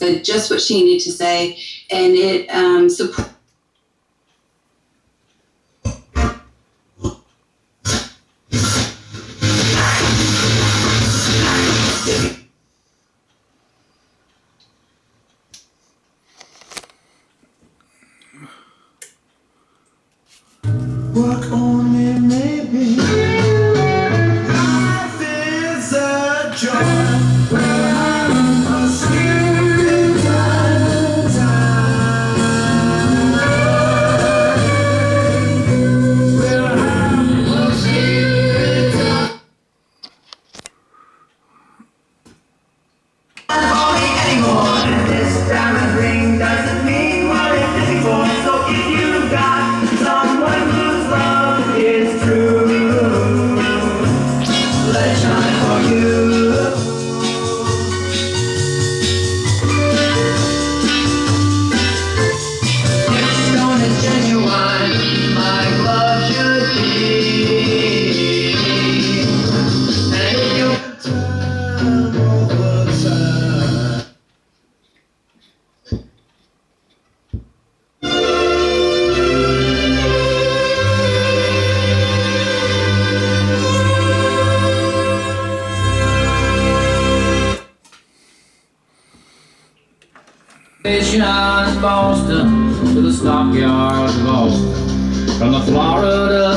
said just what she needed to say, and it supports. Work on me, maybe. Life is a joy. Where I'm a sleeping time. Where I'm a sleeping time. For me anymore. This diamond ring doesn't mean what it did before. So if you got someone whose love is true, let it shine for you. If stone is genuine, like love should be. And if you turn over time. Station out in Boston to the stockyards of Austin, from the Florida